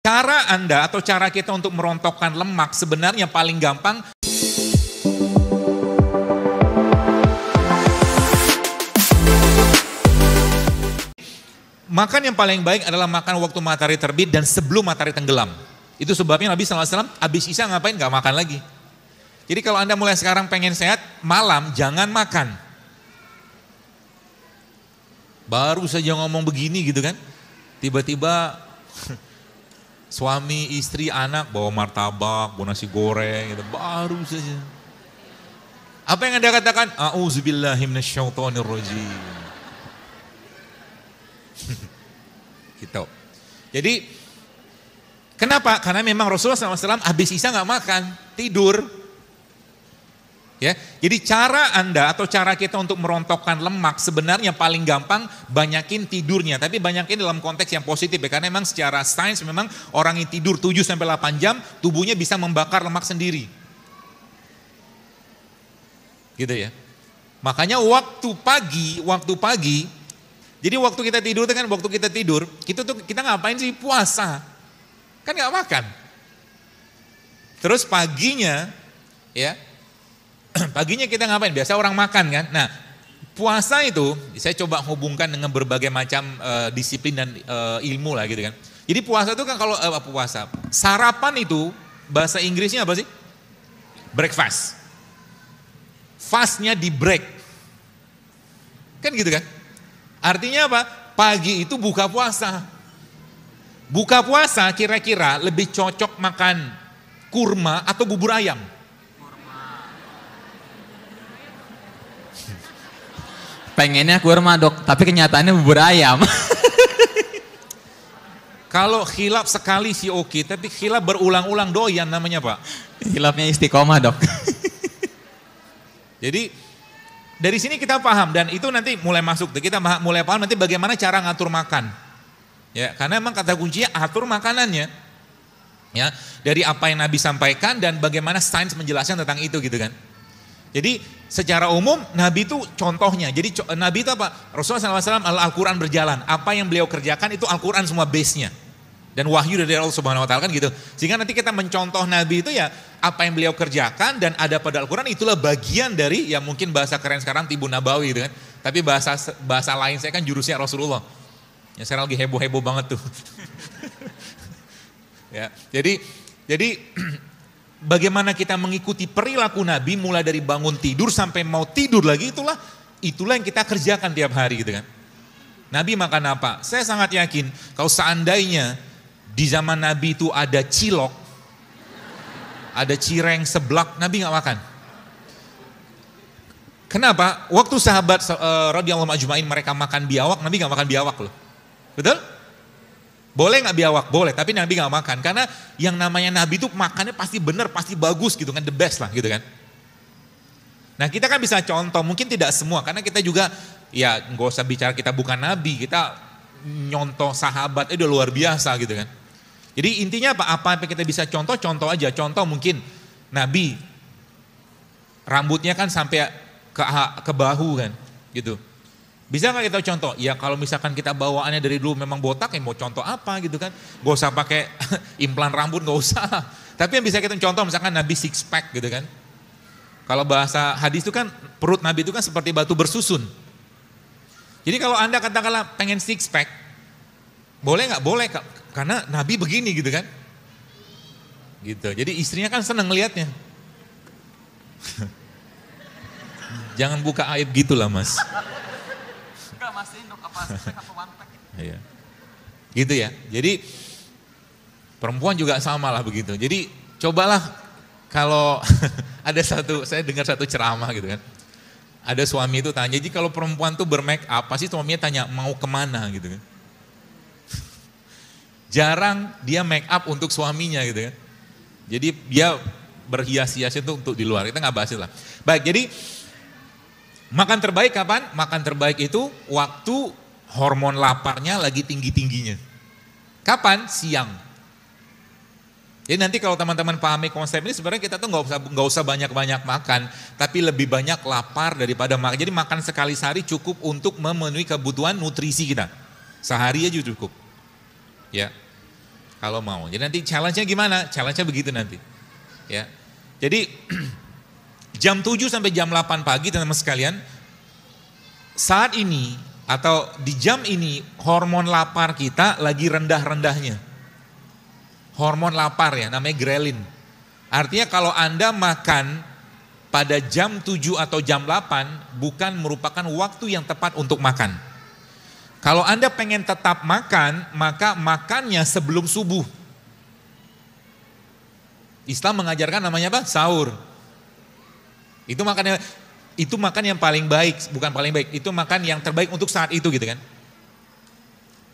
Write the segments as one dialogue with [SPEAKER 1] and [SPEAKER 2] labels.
[SPEAKER 1] Cara Anda atau cara kita untuk merontokkan lemak sebenarnya paling gampang. Makan yang paling baik adalah makan waktu matahari terbit dan sebelum matahari tenggelam. Itu sebabnya Nabi SAW habis Isya ngapain? Gak makan lagi. Jadi kalau Anda mulai sekarang pengen sehat, malam jangan makan. Baru saja ngomong begini gitu kan, tiba-tiba suami, istri, anak bawa martabak, bawa nasi goreng gitu, baru saja. Apa yang Anda katakan? A'udzubillahi minasyaitonirrajim. Gitu. Jadi kenapa? Karena memang Rasulullah SAW habis Isya nggak makan, tidur. Ya, jadi cara Anda atau cara kita untuk merontokkan lemak sebenarnya paling gampang banyakin tidurnya, tapi banyakin dalam konteks yang positif ya, karena memang secara sains memang orang yang tidur 7-8 jam tubuhnya bisa membakar lemak sendiri. Gitu ya. Makanya waktu pagi, jadi waktu kita tidur itu kan kita ngapain sih? Puasa. Kan nggak makan. Terus paginya ya, paginya kita ngapain? Biasa orang makan kan. Nah, puasa itu saya coba hubungkan dengan berbagai macam disiplin dan ilmu lah gitu kan. Jadi puasa itu kan kalau sarapan itu bahasa Inggrisnya apa sih? Breakfast. Fastnya di break. Kan gitu kan? Artinya apa? Pagi itu buka puasa. Buka puasa kira-kira lebih cocok makan kurma atau bubur ayam?
[SPEAKER 2] Pengennya kurma dok, tapi kenyataannya bubur ayam.
[SPEAKER 1] Kalau khilaf sekali sih oke, tapi khilaf berulang-ulang doyan namanya Pak.
[SPEAKER 2] Khilafnya istiqomah dok.
[SPEAKER 1] Jadi dari sini kita paham dan itu nanti mulai masuk, kita mulai paham nanti bagaimana cara ngatur makan. Ya, karena memang kata kuncinya atur makanannya. Ya, dari apa yang Nabi sampaikan dan bagaimana sains menjelaskan tentang itu gitu kan. Jadi secara umum Nabi itu contohnya, jadi Nabi itu apa? Rasulullah SAW Al-Quran berjalan, apa yang beliau kerjakan itu Al-Quran semua base-nya. Dan wahyu dari Allah Subhanahu Wa Taala kan gitu. Sehingga nanti kita mencontoh Nabi itu ya apa yang beliau kerjakan dan ada pada Al-Quran itulah bagian dari ya mungkin bahasa keren sekarang Tibun Nabawi gitu kan. Tapi bahasa lain saya kan jurusnya Rasulullah. Ya sekarang lagi heboh-heboh banget tuh. Ya, jadi bagaimana kita mengikuti perilaku Nabi mulai dari bangun tidur sampai mau tidur lagi itulah yang kita kerjakan tiap hari gitu kan. Nabi makan apa? Saya sangat yakin kalau seandainya di zaman Nabi itu ada cilok, ada cireng, seblak, Nabi nggak makan. Kenapa? Waktu sahabat radhiyallahu ajmain mereka makan biawak, Nabi nggak makan biawak loh. Betul? Boleh nggak biawak? Boleh, tapi Nabi nggak makan karena yang namanya Nabi itu makannya pasti benar, pasti bagus gitu kan, the best lah gitu kan. Nah kita kan bisa contoh, mungkin tidak semua karena kita juga ya nggak usah bicara kita bukan Nabi, kita nyontoh sahabat itu udah luar biasa gitu kan. Jadi intinya apa yang kita bisa contoh aja. Contoh mungkin Nabi rambutnya kan sampai ke bahu kan gitu. Bisa nggak kita contoh? Ya kalau misalkan kita bawaannya dari dulu memang botak, ya mau contoh apa gitu kan? Gak usah pakai implan rambut, gak usah. Tapi yang bisa kita contoh misalkan Nabi six pack gitu kan. Kalau bahasa hadis itu kan perut Nabi itu kan seperti batu bersusun. Jadi kalau Anda katakanlah pengen six pack, boleh nggak? Boleh, karena Nabi begini gitu kan. Gitu. Jadi istrinya kan senang ngelihatnya. Jangan buka aib gitulah mas. Iya. Gitu ya. Jadi perempuan juga sama lah begitu. Jadi cobalah kalau ada saya dengar satu ceramah gitu kan. Ada suami itu tanya, jadi kalau perempuan tuh bermake up, pasti suaminya tanya mau kemana gitu kan. Jarang dia make up untuk suaminya gitu kan. Jadi dia berhias-hias itu untuk di luar. Kita nggak bahas itu lah. Baik, jadi makan terbaik kapan? Makan terbaik itu waktu hormon laparnya lagi tinggi-tingginya. Kapan? Siang. Jadi nanti kalau teman-teman pahami konsep ini sebenarnya kita tuh nggak usah banyak-banyak makan, tapi lebih banyak lapar daripada makan. Jadi makan sekali sehari cukup untuk memenuhi kebutuhan nutrisi kita. Sehari aja cukup. Ya. Kalau mau. Jadi nanti challenge-nya gimana? Challenge-nya begitu nanti. Ya. Jadi jam 7 sampai jam 8 pagi teman-teman sekalian, saat ini atau di jam ini hormon lapar kita lagi rendah-rendahnya. Hormon lapar ya, namanya grelin. Artinya kalau Anda makan pada jam 7 atau jam 8 bukan merupakan waktu yang tepat untuk makan. Kalau Anda pengen tetap makan, maka makannya sebelum subuh. Islam mengajarkan namanya apa? Sahur. Itu makan yang paling baik, bukan paling baik, itu makan yang terbaik untuk saat itu gitu kan.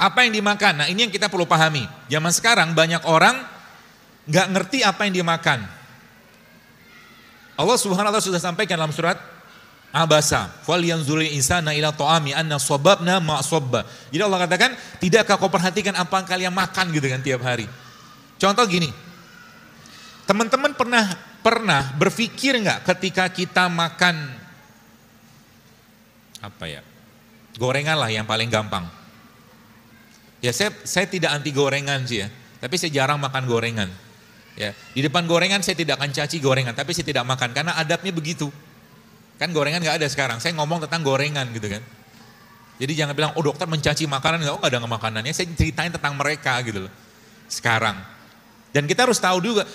[SPEAKER 1] Apa yang dimakan? Nah ini yang kita perlu pahami. Zaman sekarang banyak orang gak ngerti apa yang dimakan. Allah Subhanahu wa taala sudah sampaikan dalam surat Abasa, "Falyanzuril insana ila ta'ami anna sababna ma sabba." Jadi Allah katakan, tidakkah kau perhatikan apa yang kalian makan gitu kan tiap hari. Contoh gini, teman-teman pernah berpikir nggak ketika kita makan apa ya, gorengan lah yang paling gampang. Ya saya tidak anti gorengan sih ya, tapi saya jarang makan gorengan. Ya, di depan gorengan saya tidak akan caci gorengan, tapi saya tidak makan karena adabnya begitu. Kan gorengan nggak ada sekarang. Saya ngomong tentang gorengan gitu kan. Jadi jangan bilang, oh dokter mencaci makanan, nggak ada makanannya. Saya ceritain tentang mereka gitu loh. Sekarang. Dan kita harus tahu juga.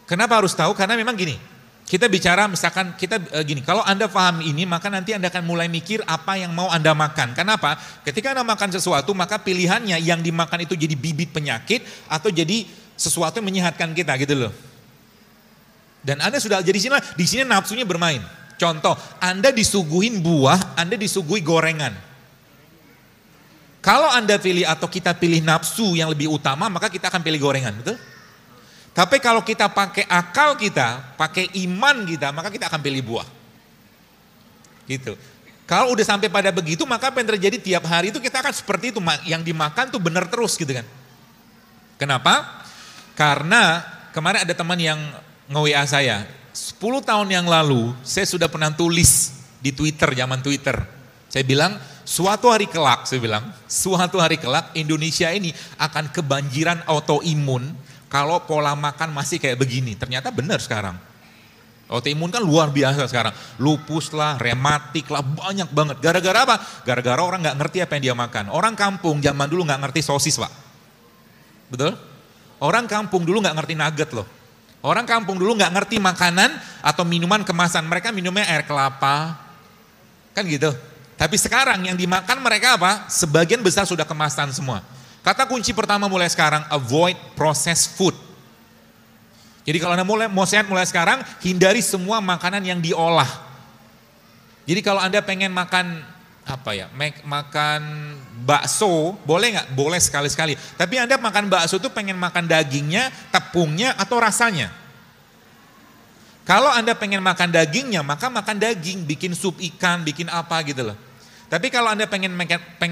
[SPEAKER 1] Kenapa harus tahu? Karena memang gini. Kita bicara misalkan kita gini. Kalau Anda paham ini, maka nanti Anda akan mulai mikir apa yang mau Anda makan. Kenapa? Ketika Anda makan sesuatu, maka pilihannya yang dimakan itu jadi bibit penyakit atau jadi sesuatu yang menyehatkan kita gitu loh. Dan Anda sudah jadi di sini nafsunya bermain. Contoh, Anda disuguhin buah, Anda disuguhi gorengan. Kalau Anda pilih atau kita pilih nafsu yang lebih utama, maka kita akan pilih gorengan, betul? Tapi kalau kita pakai akal kita, pakai iman kita, maka kita akan pilih buah. Gitu. Kalau udah sampai pada begitu, maka apa yang terjadi tiap hari itu kita akan seperti itu, yang dimakan tuh benar terus gitu kan. Kenapa? Karena kemarin ada teman yang nge-WA saya, 10 tahun yang lalu saya sudah pernah tulis di Twitter, zaman Twitter. Saya bilang, suatu hari kelak Indonesia ini akan kebanjiran autoimun kalau pola makan masih kayak begini. Ternyata benar sekarang. Autoimun kan luar biasa sekarang. Lupus lah, rematik lah, banyak banget. Gara-gara apa? Gara-gara orang gak ngerti apa yang dia makan. Orang kampung zaman dulu gak ngerti sosis Pak. Betul? Orang kampung dulu gak ngerti nugget loh. Orang kampung dulu nggak ngerti makanan atau minuman kemasan. Mereka minumnya air kelapa. Kan gitu. Tapi sekarang yang dimakan mereka apa? Sebagian besar sudah kemasan semua. Kata kunci pertama mulai sekarang, avoid processed food. Jadi kalau Anda mau sehat mulai sekarang, hindari semua makanan yang diolah. Jadi kalau Anda pengen makan makan bakso, boleh nggak? Boleh sekali-sekali. Tapi Anda makan bakso itu pengen makan dagingnya, tepungnya, atau rasanya. Kalau Anda pengen makan dagingnya, maka makan daging, bikin sup ikan, bikin apa gitu loh. Tapi kalau Anda pengen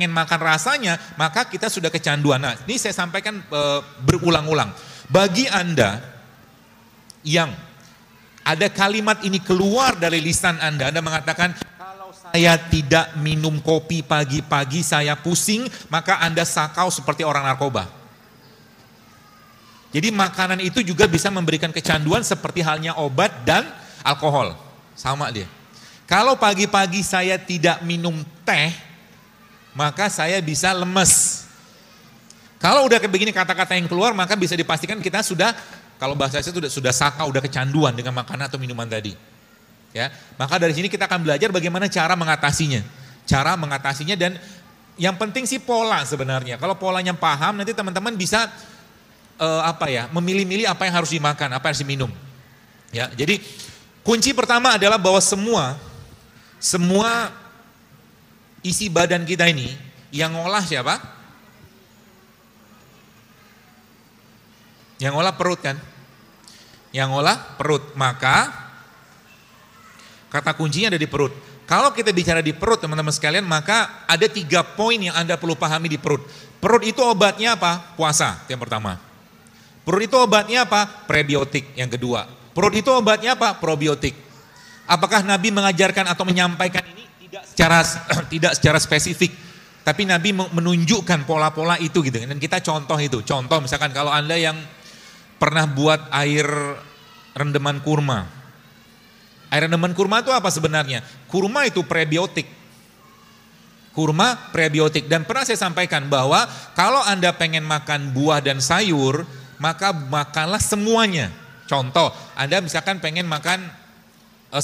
[SPEAKER 1] makan rasanya, maka kita sudah kecanduan. Nah, ini saya sampaikan berulang-ulang. Bagi Anda yang ada kalimat ini keluar dari lisan Anda mengatakan, saya tidak minum kopi pagi-pagi, saya pusing, maka Anda sakau seperti orang narkoba. Jadi makanan itu juga bisa memberikan kecanduan seperti halnya obat dan alkohol. Sama dia. Kalau pagi-pagi saya tidak minum teh, maka saya bisa lemes. Kalau udah kayak begini kata-kata yang keluar, maka bisa dipastikan kita sudah, kalau bahasa saya sudah sakau, udah kecanduan dengan makanan atau minuman tadi. Ya, maka dari sini kita akan belajar bagaimana cara mengatasinya. Dan yang penting sih pola sebenarnya. Kalau polanya paham, nanti teman-teman bisa memilih-milih apa yang harus dimakan, apa yang harus diminum. Ya, jadi kunci pertama adalah bahwa semua isi badan kita ini yang ngolah siapa? Yang ngolah perut kan? Yang ngolah perut, maka kata kuncinya ada di perut. Kalau kita bicara di perut teman-teman sekalian, maka ada 3 poin yang Anda perlu pahami di perut. Perut itu obatnya apa? Puasa, yang pertama. Perut itu obatnya apa? Prebiotik, yang kedua. Perut itu obatnya apa? Probiotik. Apakah Nabi mengajarkan atau menyampaikan ini? Tidak secara spesifik. Tapi Nabi menunjukkan pola-pola itu gitu. Dan kita contoh itu. Contoh misalkan kalau Anda yang pernah buat air rendeman kurma. Air rendeman kurma itu apa sebenarnya? Kurma itu prebiotik. Kurma prebiotik. Dan pernah saya sampaikan bahwa kalau Anda pengen makan buah dan sayur, maka makanlah semuanya. Contoh, Anda misalkan pengen makan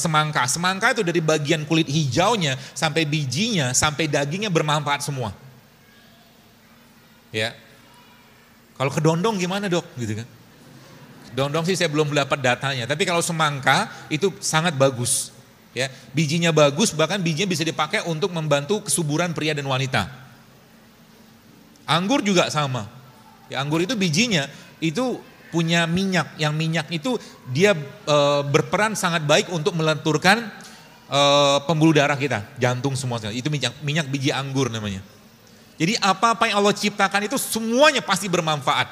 [SPEAKER 1] semangka. Semangka itu dari bagian kulit hijaunya sampai bijinya sampai dagingnya bermanfaat semua. Ya. Kalau kedondong gimana dok? Gitu kan. Kedondong sih saya belum dapat datanya. Tapi kalau semangka itu sangat bagus. Ya, bijinya bagus, bahkan bijinya bisa dipakai untuk membantu kesuburan pria dan wanita. Anggur juga sama. Ya, anggur itu bijinya itu punya minyak, yang minyak itu dia berperan sangat baik untuk melenturkan pembuluh darah kita, jantung semua. Itu minyak biji anggur namanya. Jadi apa-apa yang Allah ciptakan itu semuanya pasti bermanfaat.